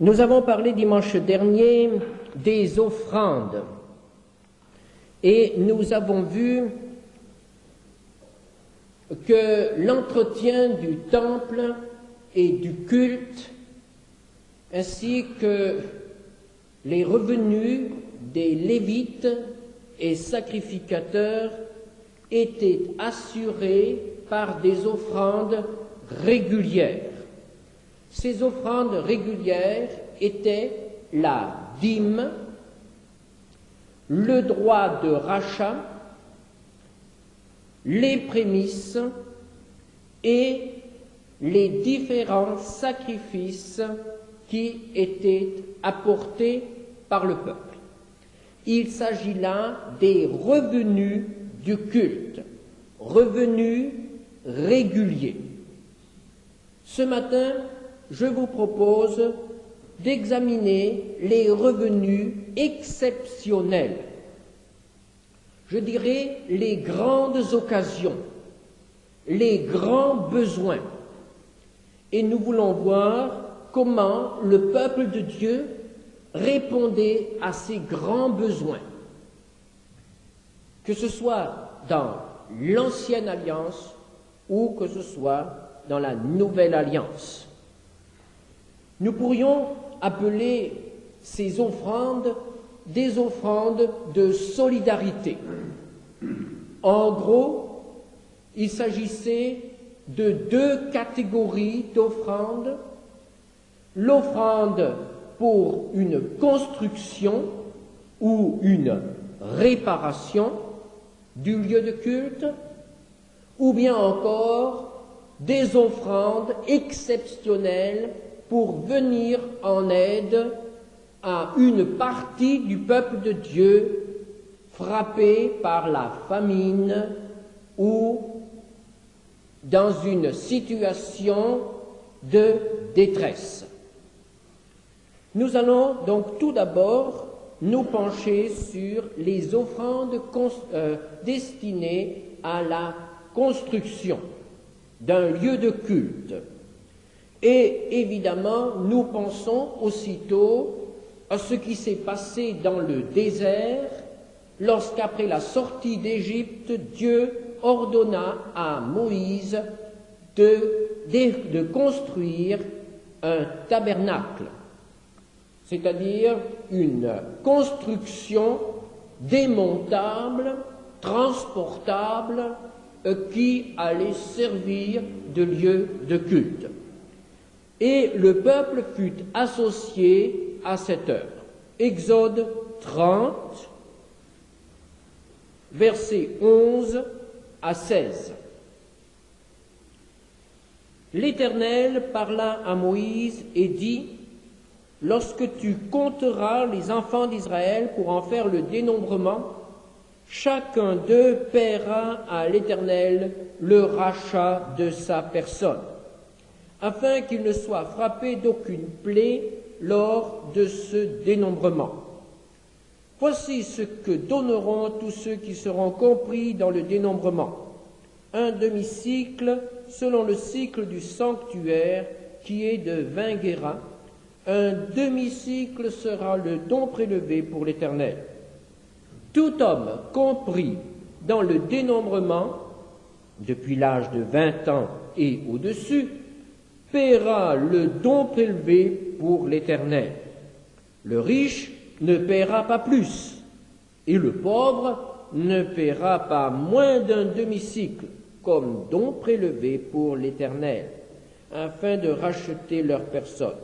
Nous avons parlé dimanche dernier des offrandes et nous avons vu que l'entretien du temple et du culte ainsi que les revenus des Lévites et sacrificateurs étaient assurés par des offrandes régulières. Ces offrandes régulières étaient la dîme, le droit de rachat, les prémices et les différents sacrifices qui étaient apportés par le peuple. Il s'agit là des revenus du culte, revenus réguliers. Ce matin, je vous propose d'examiner les revenus exceptionnels, je dirais les grandes occasions, les grands besoins. Et nous voulons voir comment le peuple de Dieu répondait à ces grands besoins, que ce soit dans l'Ancienne Alliance ou que ce soit dans la Nouvelle Alliance. Nous pourrions appeler ces offrandes des offrandes de solidarité. En gros, il s'agissait de deux catégories d'offrandes. L'offrande pour une construction ou une réparation du lieu de culte, ou bien encore des offrandes exceptionnelles pour venir en aide à une partie du peuple de Dieu frappée par la famine ou dans une situation de détresse. Nous allons donc tout d'abord nous pencher sur les offrandes destinées à la construction d'un lieu de culte. Et évidemment, nous pensons aussitôt à ce qui s'est passé dans le désert lorsqu'après la sortie d'Égypte, Dieu ordonna à Moïse de construire un tabernacle, c'est-à-dire une construction démontable, transportable, qui allait servir de lieu de culte. Et le peuple fut associé à cette œuvre. Exode 30, versets 11 à 16. L'Éternel parla à Moïse et dit : lorsque tu compteras les enfants d'Israël pour en faire le dénombrement, chacun d'eux paiera à l'Éternel le rachat de sa personne, afin qu'il ne soit frappé d'aucune plaie lors de ce dénombrement. Voici ce que donneront tous ceux qui seront compris dans le dénombrement. Un demi-cycle selon le cycle du sanctuaire, qui est de 20 guérins. Un demi-cycle sera le don prélevé pour l'Éternel. Tout homme compris dans le dénombrement, depuis l'âge de 20 ans et au-dessus, paiera le don prélevé pour l'Éternel. Le riche ne paiera pas plus, et le pauvre ne paiera pas moins d'un demi-cycle, comme don prélevé pour l'Éternel, afin de racheter leur personne.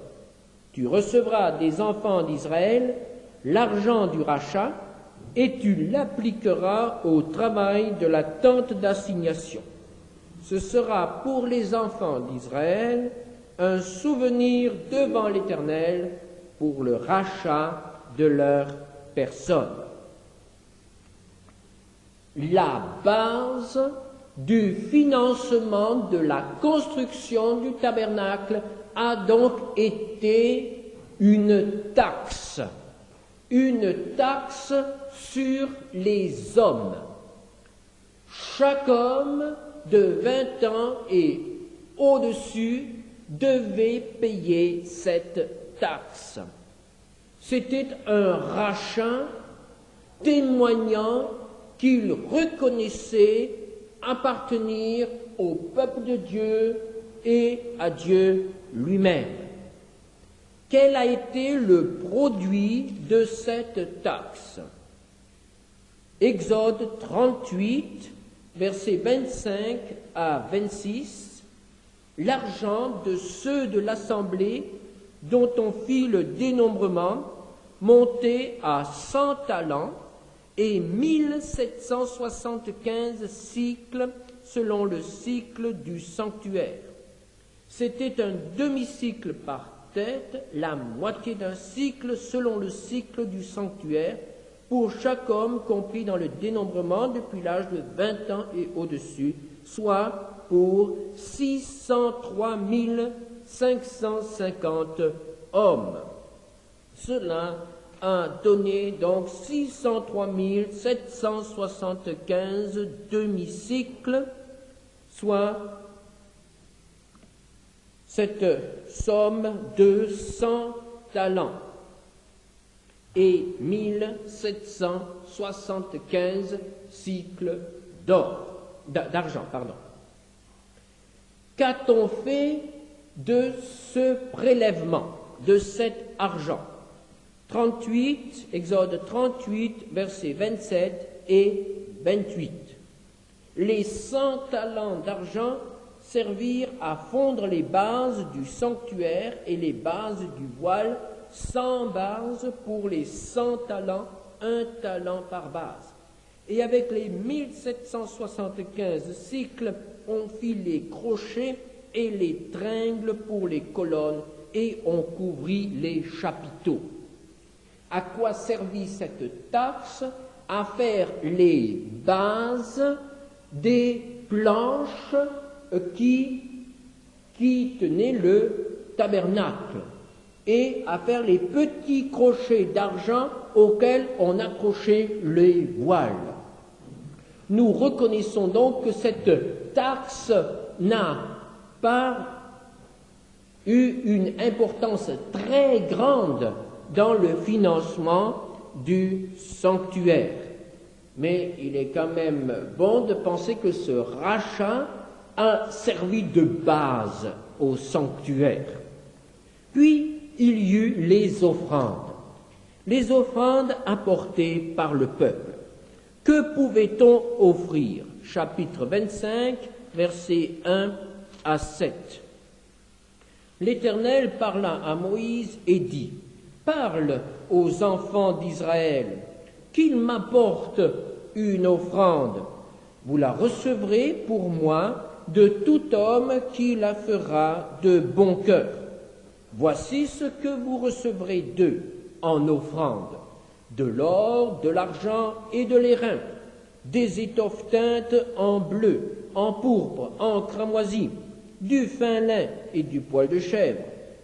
Tu recevras des enfants d'Israël l'argent du rachat, et tu l'appliqueras au travail de la tente d'assignation. Ce sera pour les enfants d'Israël un souvenir devant l'Éternel pour le rachat de leur personne. La base du financement de la construction du tabernacle a donc été une taxe sur les hommes. Chaque homme de 20 ans et au-dessus devait payer cette taxe. C'était un rachat témoignant qu'il reconnaissait appartenir au peuple de Dieu et à Dieu lui-même. Quel a été le produit de cette taxe? Exode 38, versets 25 à 26, l'argent de ceux de l'assemblée dont on fit le dénombrement montait à 100 talents et 1775 cycles selon le cycle du sanctuaire. C'était un demi-cycle par tête, la moitié d'un cycle selon le cycle du sanctuaire, pour chaque homme compris dans le dénombrement depuis l'âge de 20 ans et au-dessus, soit pour 603 550 hommes. Cela a donné donc 603 775 demi-cycles, soit cette somme de 100 talents et 1775 cycles d'argent. Qu'a-t-on fait de ce prélèvement, de cet argent? 38, Exode 38, versets 27 et 28. Les 100 talents d'argent servirent à fondre les bases du sanctuaire et les bases du voile, 100 bases pour les 100 talents, 1 talent par base. Et avec les 1775 cycles, on fit les crochets et les tringles pour les colonnes, et on couvrit les chapiteaux. À quoi servit cette taxe? À faire les bases des planches qui tenaient le tabernacle, et à faire les petits crochets d'argent auxquels on accrochait les voiles. Nous reconnaissons donc que cette taxe n'a pas eu une importance très grande dans le financement du sanctuaire. Mais il est quand même bon de penser que ce rachat a servi de base au sanctuaire. Puis, il y eut les offrandes apportées par le peuple. Que pouvait-on offrir? Chapitre 25, versets 1 à 7. L'Éternel parla à Moïse et dit: parle aux enfants d'Israël, qu'ils m'apportent une offrande. Vous la recevrez pour moi de tout homme qui la fera de bon cœur. Voici ce que vous recevrez d'eux en offrande: de l'or, de l'argent et de l'airain, des étoffes teintes en bleu, en pourpre, en cramoisi, du fin lin et du poil de chèvre,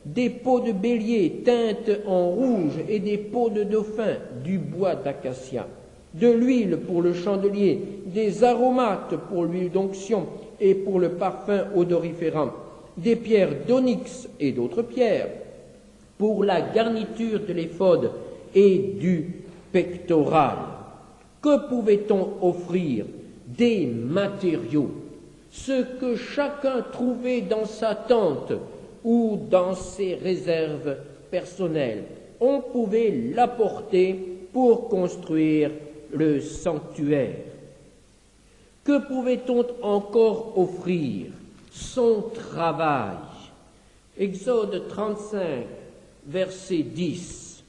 des peaux de bélier teintes en rouge et des peaux de dauphin, du bois d'acacia, de l'huile pour le chandelier, des aromates pour l'huile d'onction et pour le parfum odoriférant, des pierres d'onyx et d'autres pierres, pour la garniture de l'éphod et du pectoral. Que pouvait-on offrir? Des matériaux, ce que chacun trouvait dans sa tente ou dans ses réserves personnelles. On pouvait l'apporter pour construire le sanctuaire. Que pouvait-on encore offrir? Son travail. Exode 35, verset 10.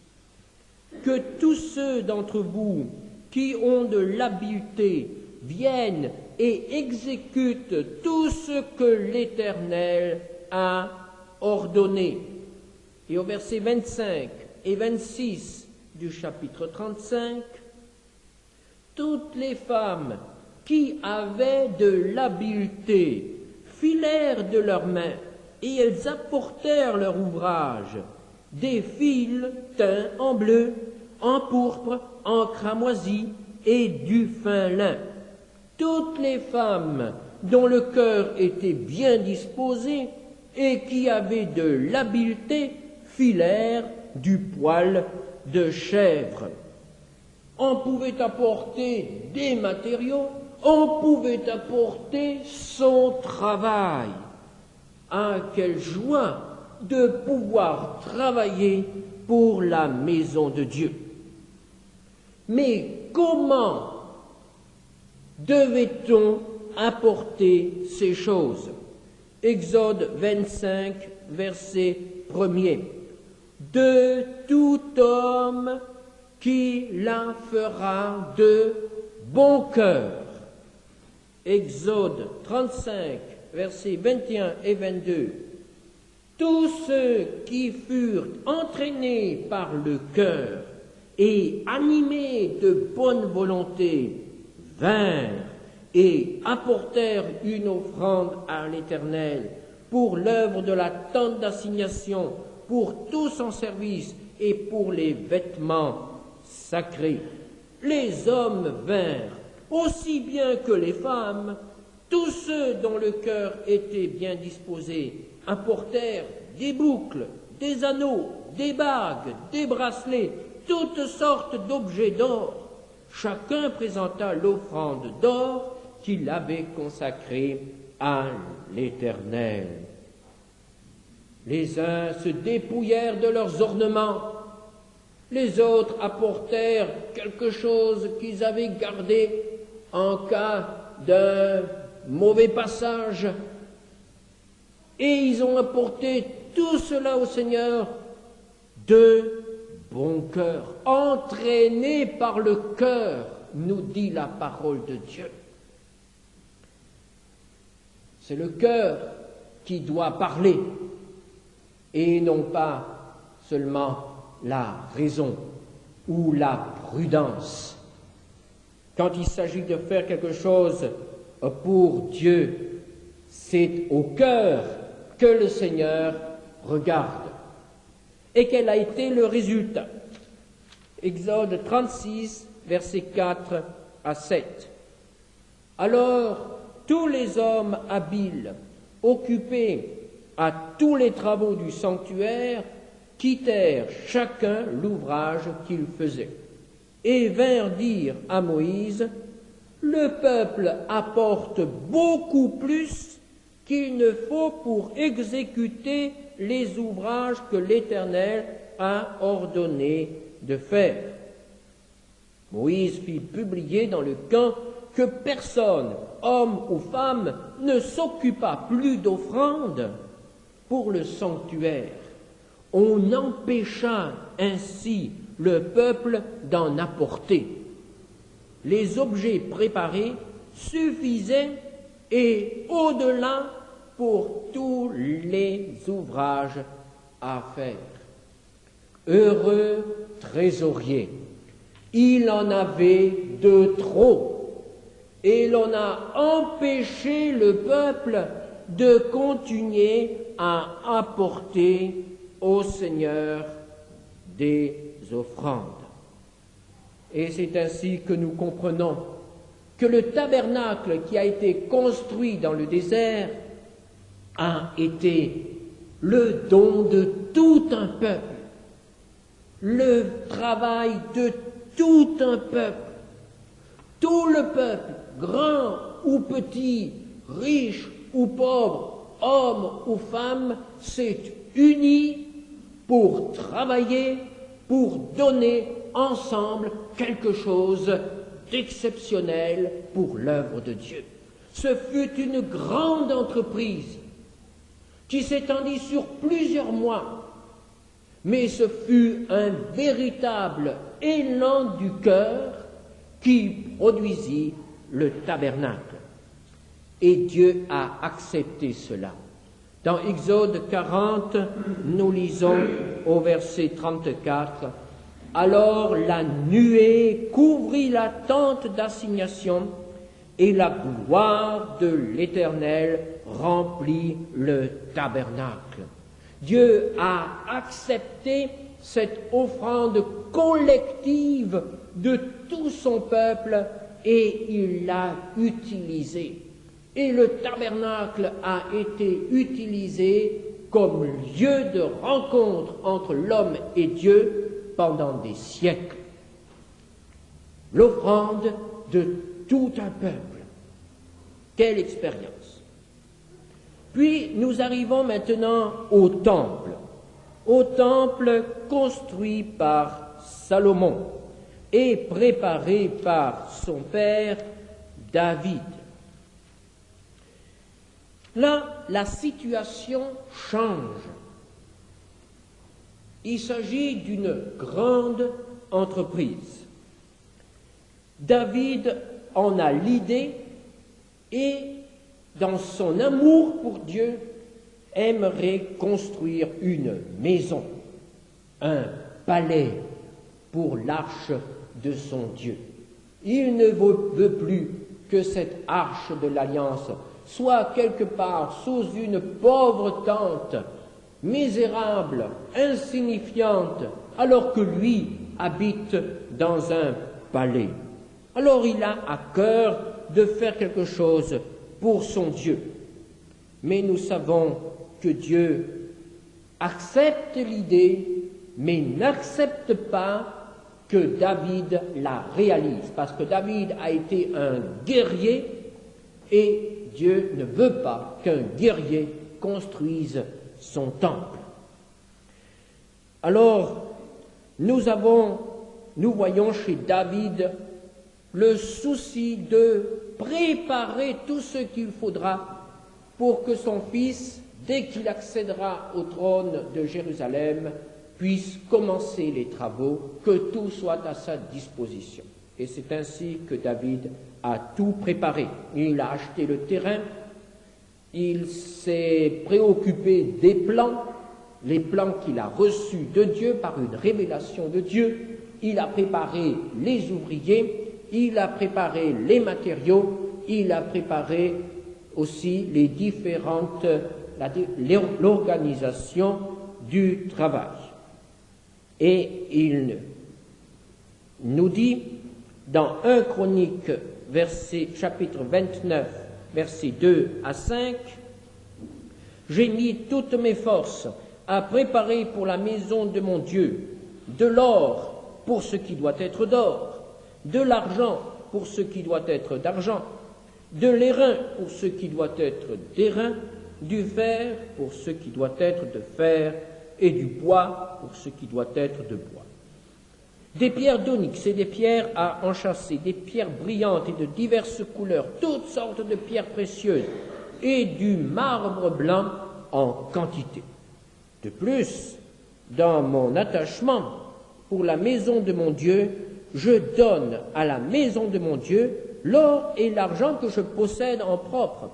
Que tous ceux d'entre vous qui ont de l'habileté viennent et exécutent tout ce que l'Éternel a ordonné. Et au verset 25 et 26 du chapitre 35, toutes les femmes qui avaient de l'habileté filèrent de leurs mains, et elles apportèrent leur ouvrage, des fils teints en bleu, en pourpre, en cramoisi et du fin lin. Toutes les femmes dont le cœur était bien disposé et qui avaient de l'habileté filèrent du poil de chèvre. On pouvait apporter des matériaux, on pouvait apporter son travail. Ah, quelle joie de pouvoir travailler pour la maison de Dieu. Mais comment devait-on apporter ces choses? Exode 25, verset 1er. De tout homme qui la fera de bon cœur. Exode 35, versets 21 et 22. Tous ceux qui furent entraînés par le cœur et animés de bonne volonté vinrent et apportèrent une offrande à l'Éternel pour l'œuvre de la tente d'assignation, pour tout son service et pour les vêtements sacrés. Les hommes vinrent, aussi bien que les femmes, tous ceux dont le cœur était bien disposé, apportèrent des boucles, des anneaux, des bagues, des bracelets, toutes sortes d'objets d'or. Chacun présenta l'offrande d'or qu'il avait consacrée à l'Éternel. Les uns se dépouillèrent de leurs ornements, les autres apportèrent quelque chose qu'ils avaient gardé en cas d'un mauvais passage, et ils ont apporté tout cela au Seigneur de bon cœur, entraînés par le cœur, nous dit la parole de Dieu. C'est le cœur qui doit parler, et non pas seulement la raison ou la prudence. Quand il s'agit de faire quelque chose pour Dieu, c'est au cœur que le Seigneur regarde. Et quel a été le résultat? Exode 36, versets 4 à 7. Alors, tous les hommes habiles, occupés à tous les travaux du sanctuaire, quittèrent chacun l'ouvrage qu'il faisait, et vinrent dire à Moïse, « Le peuple apporte beaucoup plus qu'il ne faut pour exécuter les ouvrages que l'Éternel a ordonné de faire. » Moïse fit publier dans le camp que personne, homme ou femme, ne s'occupa plus d'offrandes pour le sanctuaire. On empêcha ainsi le peuple d'en apporter. Les objets préparés suffisaient et au-delà pour tous les ouvrages à faire. Heureux trésorier, il en avait de trop, et l'on a empêché le peuple de continuer à apporter au Seigneur des offrandes. Et c'est ainsi que nous comprenons que le tabernacle qui a été construit dans le désert a été le don de tout un peuple, le travail de tout un peuple. Tout le peuple, grand ou petit, riche ou pauvre, homme ou femme, s'est uni pour travailler, pour donner ensemble quelque chose d'exceptionnel pour l'œuvre de Dieu. Ce fut une grande entreprise qui s'étendit sur plusieurs mois, mais ce fut un véritable élan du cœur qui produisit le tabernacle. Et Dieu a accepté cela. Dans Exode 40, nous lisons au verset 34, « Alors la nuée couvrit la tente d'assignation, et la gloire de l'Éternel remplit le tabernacle. » Dieu a accepté cette offrande collective de tout son peuple et il l'a utilisée. Et le tabernacle a été utilisé comme lieu de rencontre entre l'homme et Dieu pendant des siècles. L'offrande de tout un peuple. Quelle expérience! Puis nous arrivons maintenant au temple construit par Salomon et préparé par son père David. Là, la situation change. Il s'agit d'une grande entreprise. David en a l'idée et, dans son amour pour Dieu, aimerait construire une maison, un palais pour l'arche de son Dieu. Il ne veut plus que cette arche de l'alliance soit quelque part sous une pauvre tente, misérable, insignifiante, alors que lui habite dans un palais. Alors il a à cœur de faire quelque chose pour son Dieu. Mais nous savons que Dieu accepte l'idée, mais n'accepte pas que David la réalise, parce que David a été un guerrier et Dieu ne veut pas qu'un guerrier construise son temple. Alors, nous voyons chez David le souci de préparer tout ce qu'il faudra pour que son fils, dès qu'il accédera au trône de Jérusalem, puisse commencer les travaux, que tout soit à sa disposition. Et c'est ainsi que David a tout préparé. Il a acheté le terrain, il s'est préoccupé des plans, les plans qu'il a reçus de Dieu par une révélation de Dieu. Il a préparé les ouvriers, il a préparé les matériaux, il a préparé aussi l'organisation du travail. Et il nous dit dans 1 Chronique, chapitre 29, versets 2 à 5, « J'ai mis toutes mes forces à préparer pour la maison de mon Dieu de l'or pour ce qui doit être d'or, de l'argent pour ce qui doit être d'argent, de l'airain pour ce qui doit être d'airain, du fer pour ce qui doit être de fer, et du bois pour ce qui doit être de bois. Des pierres d'onyx et des pierres à enchâsser, des pierres brillantes et de diverses couleurs, toutes sortes de pierres précieuses, et du marbre blanc en quantité. De plus, dans mon attachement pour la maison de mon Dieu, je donne à la maison de mon Dieu l'or et l'argent que je possède en propre,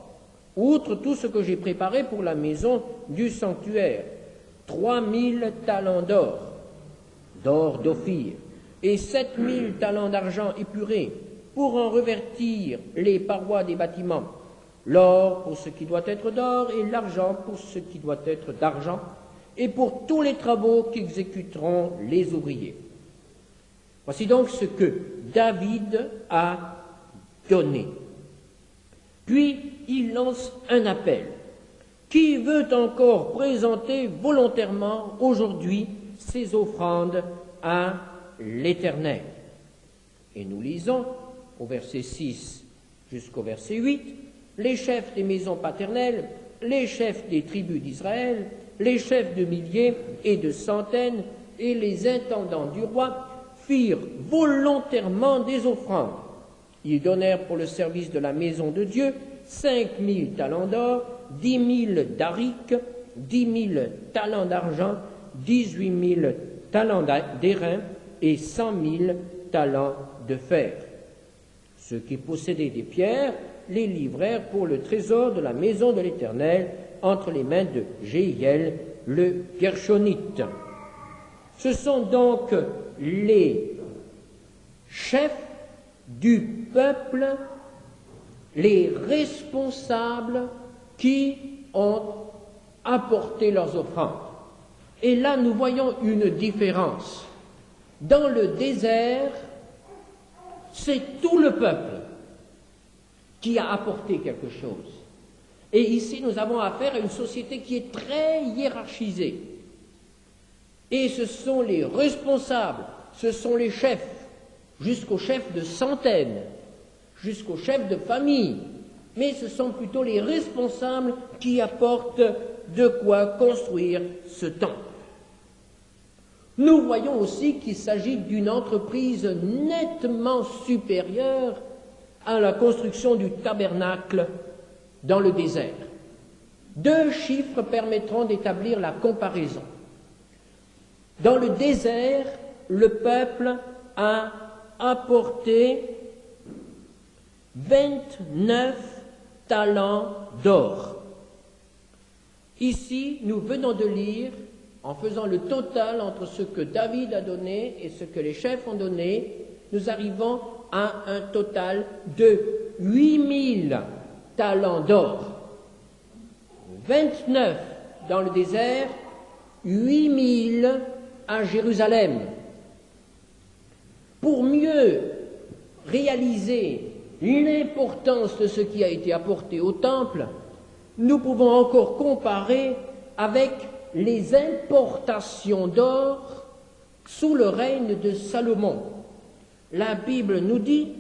outre tout ce que j'ai préparé pour la maison du sanctuaire, 3000 talents d'or d'Ophir, et 7000 talents d'argent épuré, pour en revêtir les parois des bâtiments, l'or pour ce qui doit être d'or, et l'argent pour ce qui doit être d'argent, et pour tous les travaux qu'exécuteront les ouvriers. Voici donc ce que David a donné. Puis il lance un appel. Qui veut encore présenter volontairement aujourd'hui ses offrandes à l'Éternel? Et nous lisons au verset 6 jusqu'au verset 8, les chefs des maisons paternelles, les chefs des tribus d'Israël, les chefs de milliers et de centaines et les intendants du roi firent volontairement des offrandes. Ils donnèrent pour le service de la maison de Dieu 5000 talents d'or, 10 000 d'aric, 10 000 talents d'argent, 18 000 talents d'airain et 100 000 talents de fer. Ceux qui possédaient des pierres les livrèrent pour le trésor de la maison de l'Éternel entre les mains de Jéhiel le Gershonite. Ce sont donc les chefs du peuple, les responsables qui ont apporté leurs offrandes. Et là, nous voyons une différence. Dans le désert, c'est tout le peuple qui a apporté quelque chose. Et ici, nous avons affaire à une société qui est très hiérarchisée. Et ce sont les responsables, ce sont les chefs, jusqu'aux chefs de centaines, jusqu'aux chefs de famille, mais ce sont plutôt les responsables qui apportent de quoi construire ce temple. Nous voyons aussi qu'il s'agit d'une entreprise nettement supérieure à la construction du tabernacle dans le désert. 2 chiffres permettront d'établir la comparaison. Dans le désert, le peuple a apporté 29 talents d'or. Ici, nous venons de lire, en faisant le total entre ce que David a donné et ce que les chefs ont donné, nous arrivons à un total de 8000 talents d'or. 29 dans le désert, 8000 à Jérusalem. Pour mieux réaliser l'importance de ce qui a été apporté au temple, nous pouvons encore comparer avec les importations d'or sous le règne de Salomon. La Bible nous dit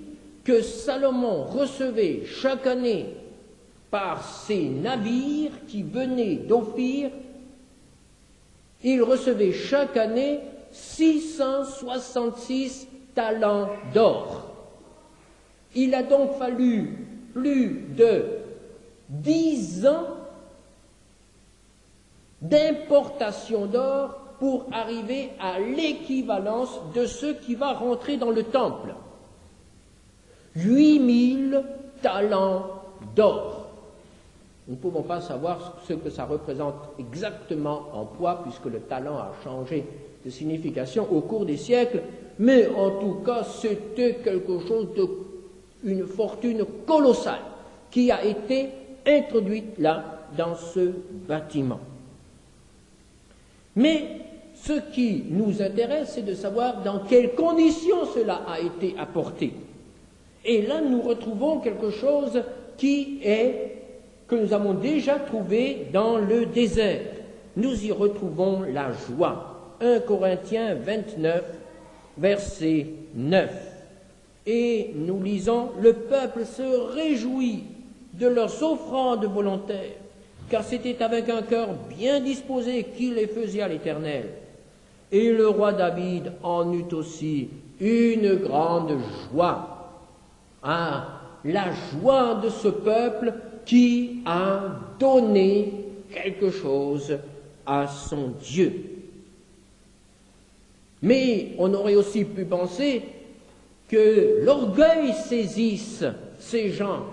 que Salomon recevait chaque année par ses navires qui venaient d'Ophir, il recevait chaque année 666 talents d'or. Il a donc fallu plus de 10 ans d'importation d'or pour arriver à l'équivalence de ce qui va rentrer dans le temple. 8000 talents d'or. Nous ne pouvons pas savoir ce que ça représente exactement en poids, puisque le talent a changé de signification au cours des siècles, mais en tout cas, c'était quelque chose une fortune colossale qui a été introduite là, dans ce bâtiment. Mais ce qui nous intéresse, c'est de savoir dans quelles conditions cela a été apporté. Et là, nous retrouvons quelque chose que nous avons déjà trouvé dans le désert. Nous y retrouvons la joie. 1 Corinthiens 29, verset 9. Et nous lisons, « Le peuple se réjouit de leurs offrandes volontaires, car c'était avec un cœur bien disposé qu'il les faisait à l'Éternel. Et le roi David en eut aussi une grande joie. » Ah, la joie de ce peuple qui a donné quelque chose à son Dieu. Mais on aurait aussi pu penser que l'orgueil saisisse ces gens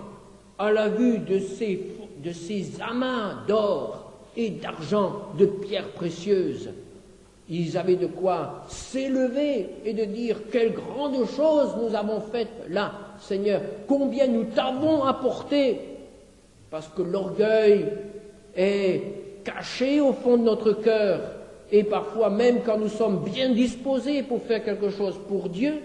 à la vue de ces amas d'or et d'argent, de pierres précieuses. Ils avaient de quoi s'élever et de dire « Quelle grande chose nous avons faite là, Seigneur, combien nous t'avons apporté !» Parce que l'orgueil est caché au fond de notre cœur, et parfois même quand nous sommes bien disposés pour faire quelque chose pour Dieu,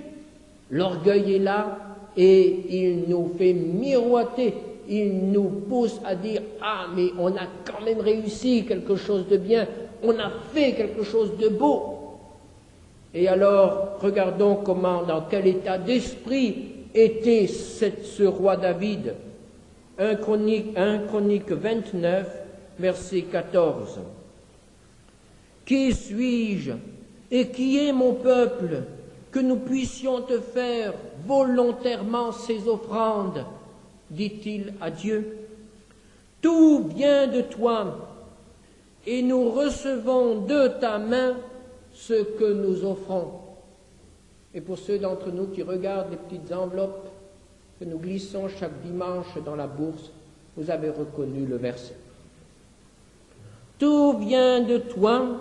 l'orgueil est là et il nous fait miroiter, il nous pousse à dire « Ah, mais on a quand même réussi quelque chose de bien, on a fait quelque chose de beau !» Et alors, regardons dans quel état d'esprit était ce roi David. 1 Chronique 29, verset 14. « Qui suis-je et qui est mon peuple que nous puissions te faire volontairement ces offrandes, dit-il à Dieu. Tout vient de toi, et nous recevons de ta main ce que nous offrons. » Et pour ceux d'entre nous qui regardent les petites enveloppes que nous glissons chaque dimanche dans la bourse, vous avez reconnu le verset. Tout vient de toi,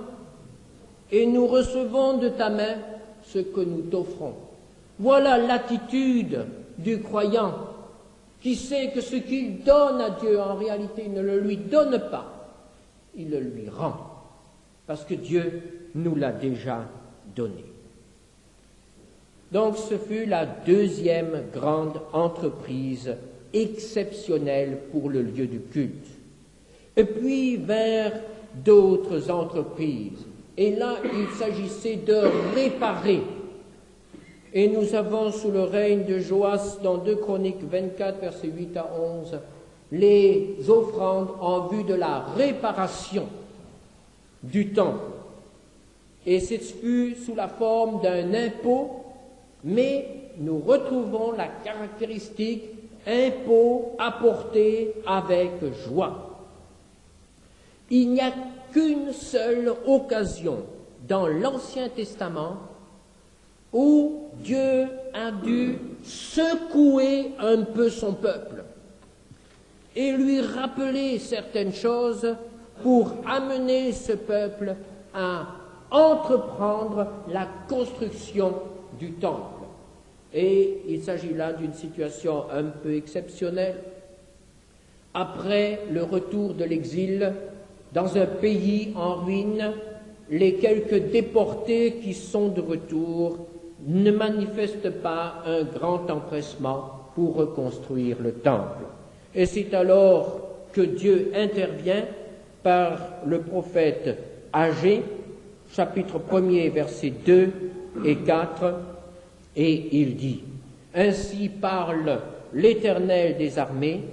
et nous recevons de ta main ce que nous t'offrons. Voilà l'attitude du croyant qui sait que ce qu'il donne à Dieu, en réalité, il ne le lui donne pas, il le lui rend, parce que Dieu nous l'a déjà donné. Donc ce fut la deuxième grande entreprise exceptionnelle pour le lieu du culte. et puis vers d'autres entreprises. Et là, il s'agissait de réparer. Et nous avons sous le règne de Joas, dans 2 Chroniques 24, versets 8 à 11, les offrandes en vue de la réparation du temple. Et c'est fut sous la forme d'un impôt, mais nous retrouvons la caractéristique impôt apporté avec joie. Il n'y a qu'une seule occasion dans l'Ancien Testament où Dieu a dû secouer un peu son peuple et lui rappeler certaines choses pour amener ce peuple à entreprendre la construction du temple. Et il s'agit là d'une situation un peu exceptionnelle. Après le retour de l'exil, dans un pays en ruine, les quelques déportés qui sont de retour ne manifestent pas un grand empressement pour reconstruire le temple. Et c'est alors que Dieu intervient par le prophète Agé, chapitre 1er, versets 2 et 4, et il dit « Ainsi parle l'Éternel des armées,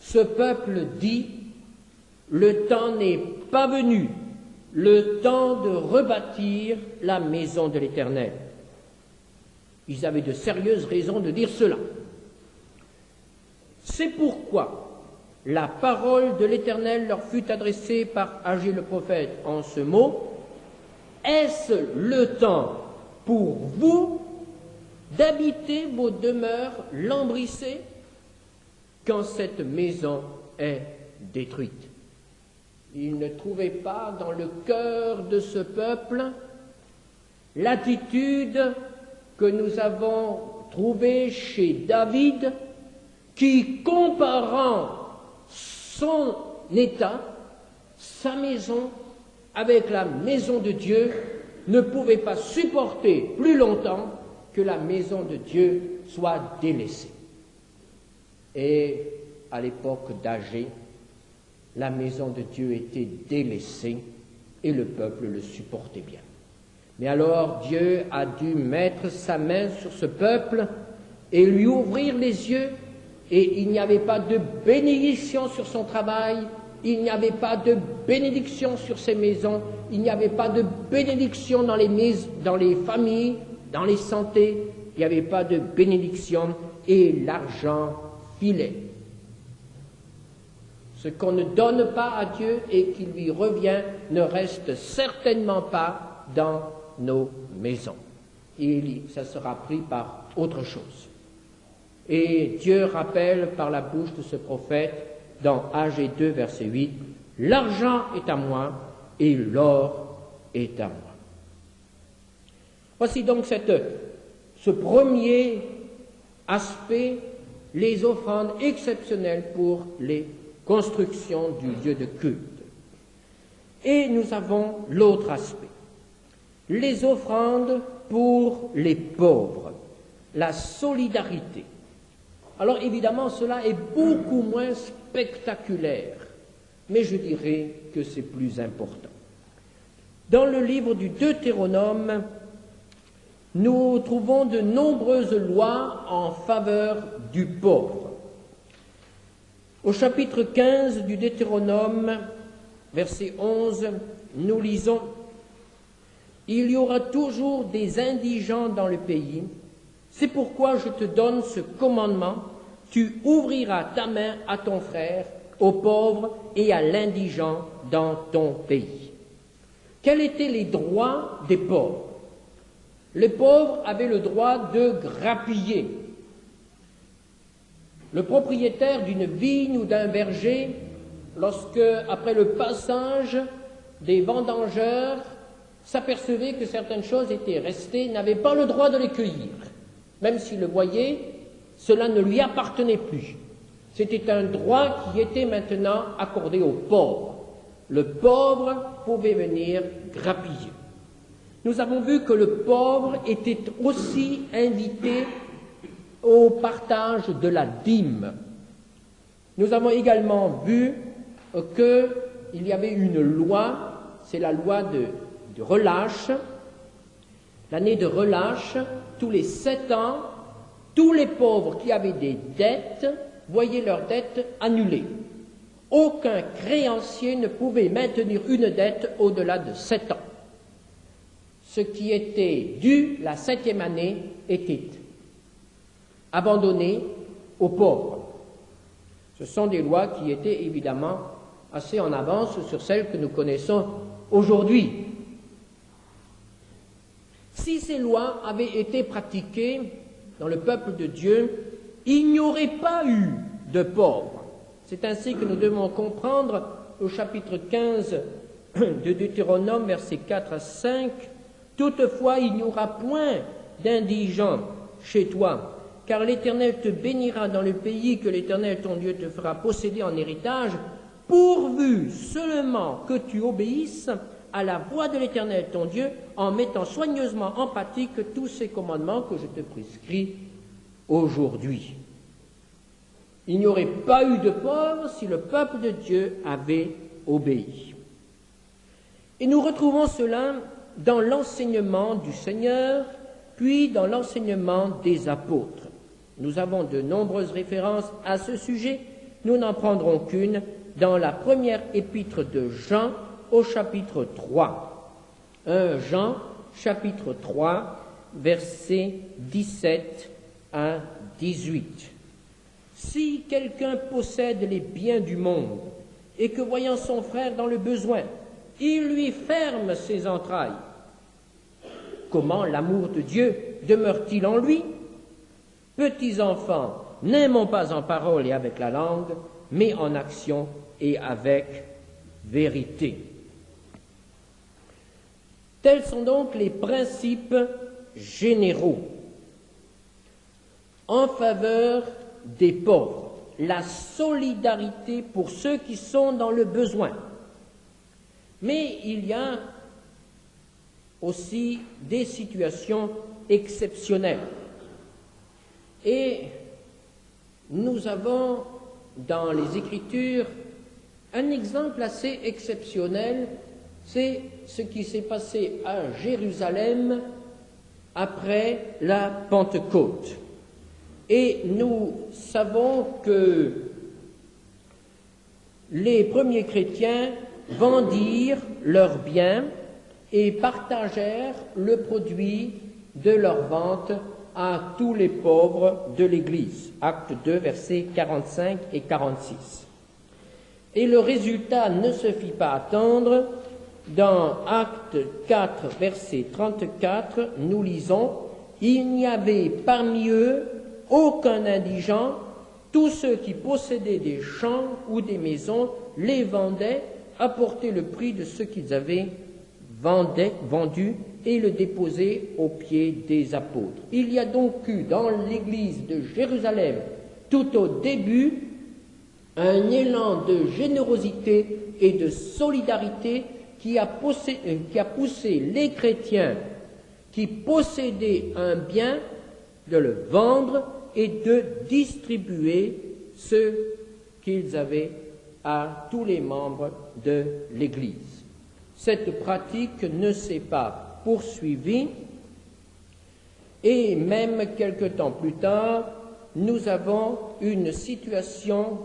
ce peuple dit « Le temps n'est pas venu, le temps de rebâtir la maison de l'Éternel. » Ils avaient de sérieuses raisons de dire cela. C'est pourquoi la parole de l'Éternel leur fut adressée par Agé le prophète en ce mot: Est-ce le temps pour vous d'habiter vos demeures lambrissées quand cette maison est détruite? Ils ne trouvaient pas dans le cœur de ce peuple l'attitude que nous avons trouvée chez David, qui, comparant son état, sa maison, avec la maison de Dieu, ne pouvait pas supporter plus longtemps que la maison de Dieu soit délaissée. Et à l'époque d'Agé, la maison de Dieu était délaissée et le peuple le supportait bien. Mais alors Dieu a dû mettre sa main sur ce peuple et lui ouvrir les yeux, et il n'y avait pas de bénédiction sur son travail, il n'y avait pas de bénédiction sur ses maisons, il n'y avait pas de bénédiction dans les familles, dans les santé, il n'y avait pas de bénédiction, et l'argent filait. Ce qu'on ne donne pas à Dieu et qui lui revient ne reste certainement pas dans nos maisons. Ça sera pris par autre chose. Et Dieu rappelle par la bouche de ce prophète, dans Agé 2, verset 8, « L'argent est à moi et l'or est à moi. » Voici donc ce premier aspect, les offrandes exceptionnelles pour les constructions du lieu de culte. Et nous avons l'autre aspect, les offrandes pour les pauvres, la solidarité. Alors évidemment, cela est beaucoup moins spectaculaire, mais je dirais que c'est plus important. Dans le livre du Deutéronome, nous trouvons de nombreuses lois en faveur du pauvre. Au chapitre 15 du Deutéronome, verset 11, nous lisons « Il y aura toujours des indigents dans le pays. C'est pourquoi je te donne ce commandement, tu ouvriras ta main à ton frère, au pauvre et à l'indigent dans ton pays. » Quels étaient les droits des pauvres? Les pauvres avaient le droit de grappiller. Le propriétaire d'une vigne ou d'un verger, lorsque, après le passage des vendangeurs, s'apercevait que certaines choses étaient restées, n'avait pas le droit de les cueillir. Même s'il le voyait, cela ne lui appartenait plus. C'était un droit qui était maintenant accordé aux pauvres. Le pauvre pouvait venir grappiller. Nous avons vu que le pauvre était aussi invité au partage de la dîme. Nous avons également vu qu'il y avait une loi, c'est la loi de relâche, l'année de relâche, tous les 7 ans, tous les pauvres qui avaient des dettes voyaient leurs dettes annulées. Aucun créancier ne pouvait maintenir une dette au-delà de 7 ans. Ce qui était dû la 7e année était abandonné aux pauvres. Ce sont des lois qui étaient évidemment assez en avance sur celles que nous connaissons aujourd'hui. Si ces lois avaient été pratiquées dans le peuple de Dieu, il n'y aurait pas eu de pauvres. C'est ainsi que nous devons comprendre au chapitre 15 de Deutéronome, versets 4 à 5, « Toutefois, il n'y aura point d'indigents chez toi, car l'Éternel te bénira dans le pays que l'Éternel ton Dieu te fera posséder en héritage, pourvu seulement que tu obéisses à la voix de l'Éternel ton Dieu, en mettant soigneusement en pratique tous ces commandements que je te prescris aujourd'hui. » Il n'y aurait pas eu de pauvres si le peuple de Dieu avait obéi. Et nous retrouvons cela dans l'enseignement du Seigneur, puis dans l'enseignement des apôtres. Nous avons de nombreuses références à ce sujet, nous n'en prendrons qu'une dans la première épître de Jean au chapitre 3. 1 Jean, chapitre 3, versets 17 à 18. Si quelqu'un possède les biens du monde et que, voyant son frère dans le besoin, il lui ferme ses entrailles, comment l'amour de Dieu demeure-t-il en lui? Petits enfants, n'aimons pas en parole et avec la langue, mais en action et avec vérité. Tels sont donc les principes généraux en faveur des pauvres, la solidarité pour ceux qui sont dans le besoin. Mais il y a aussi des situations exceptionnelles. Et nous avons dans les Écritures un exemple assez exceptionnel, c'est ce qui s'est passé à Jérusalem après la Pentecôte. Et nous savons que les premiers chrétiens vendirent leurs biens et partagèrent le produit de leur vente à tous les pauvres de l'Église. Acte 2, versets 45 et 46. Et le résultat ne se fit pas attendre. Dans Acte 4, verset 34, nous lisons « Il n'y avait parmi eux aucun indigent, tous ceux qui possédaient des champs ou des maisons les vendaient, apportaient le prix de ce qu'ils avaient vendu et le déposaient aux pieds des apôtres. » Il y a donc eu dans l'église de Jérusalem, tout au début, un élan de générosité et de solidarité qui a poussé les chrétiens qui possédaient un bien de le vendre et de distribuer ce qu'ils avaient à tous les membres de l'Église. Cette pratique ne s'est pas poursuivie et même quelque temps plus tard, nous avons une situation,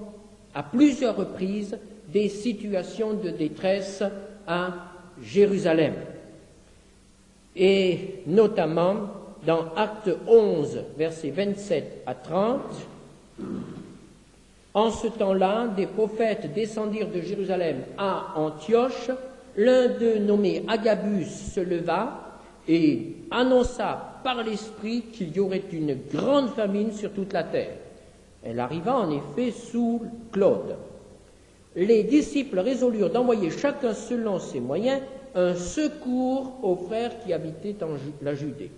à plusieurs reprises, des situations de détresse à Jérusalem. Et notamment dans Acte 11, versets 27 à 30, en ce temps-là, des prophètes descendirent de Jérusalem à Antioche. L'un d'eux, nommé Agabus, se leva et annonça par l'Esprit qu'il y aurait une grande famine sur toute la terre. Elle arriva en effet sous Claude. Les disciples résolurent d'envoyer chacun selon ses moyens un secours aux frères qui habitaient en la Judée.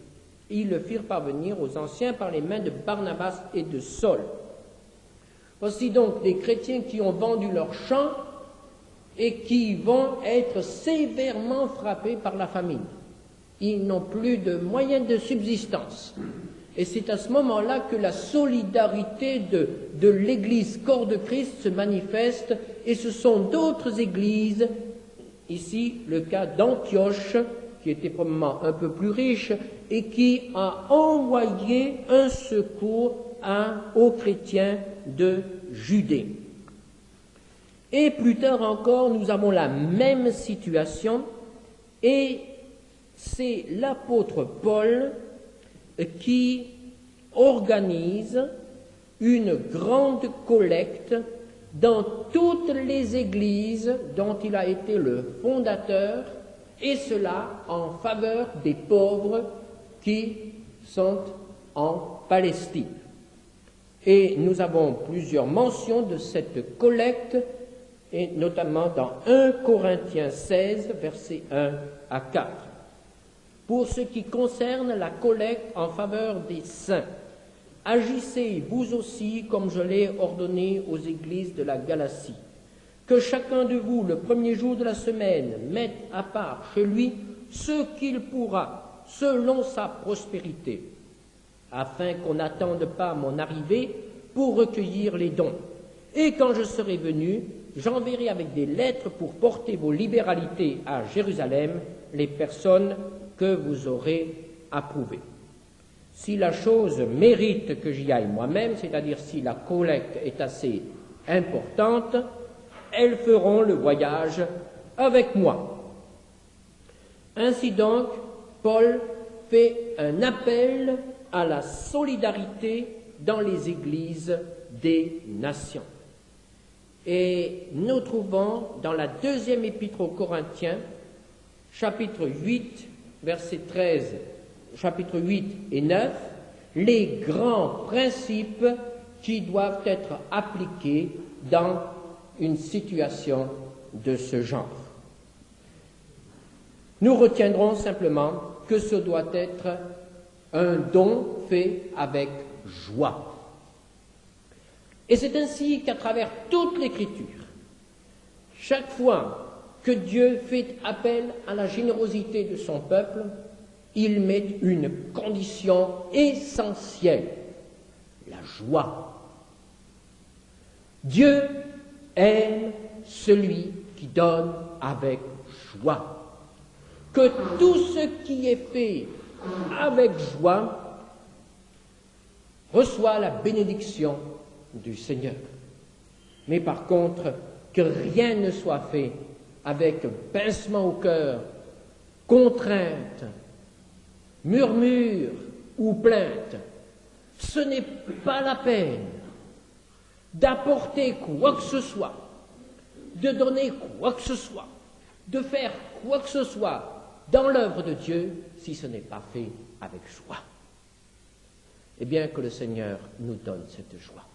Ils le firent parvenir aux anciens par les mains de Barnabas et de Saul. Voici donc des chrétiens qui ont vendu leurs champs et qui vont être sévèrement frappés par la famine. Ils n'ont plus de moyens de subsistance. Et c'est à ce moment-là que la solidarité de l'Église corps de Christ se manifeste, et ce sont d'autres églises, ici le cas d'Antioche, qui était probablement un peu plus riche, et qui a envoyé un secours aux chrétiens de Judée. Et plus tard encore, nous avons la même situation, et c'est l'apôtre Paul qui organise une grande collecte dans toutes les églises dont il a été le fondateur, et cela en faveur des pauvres qui sont en Palestine. Et nous avons plusieurs mentions de cette collecte, et notamment dans 1 Corinthiens 16, versets 1 à 4. Pour ce qui concerne la collecte en faveur des saints, agissez vous aussi comme je l'ai ordonné aux églises de la Galatie. Que chacun de vous, le premier jour de la semaine, mette à part chez lui ce qu'il pourra, selon sa prospérité, afin qu'on n'attende pas mon arrivée pour recueillir les dons. Et quand je serai venu, j'enverrai avec des lettres pour porter vos libéralités à Jérusalem les personnes que vous aurez approuvées. Si la chose mérite que j'y aille moi-même, c'est-à-dire si la collecte est assez importante, elles feront le voyage avec moi. Ainsi donc, Paul fait un appel à la solidarité dans les églises des nations. Et nous trouvons dans la deuxième épître aux Corinthiens, chapitre 8, versets 13, chapitre 8 et 9, les grands principes qui doivent être appliqués dans une situation de ce genre. Nous retiendrons simplement que ce doit être un don fait avec joie. Et c'est ainsi qu'à travers toute l'Écriture, chaque fois que Dieu fait appel à la générosité de son peuple, il met une condition essentielle, la joie. Dieu aime celui qui donne avec joie. Que tout ce qui est fait avec joie reçoit la bénédiction du Seigneur. Mais par contre, que rien ne soit fait avec pincement au cœur, contrainte, murmure ou plainte. Ce n'est pas la peine d'apporter quoi que ce soit, de donner quoi que ce soit, de faire quoi que ce soit dans l'œuvre de Dieu si ce n'est pas fait avec joie. Eh bien, que le Seigneur nous donne cette joie.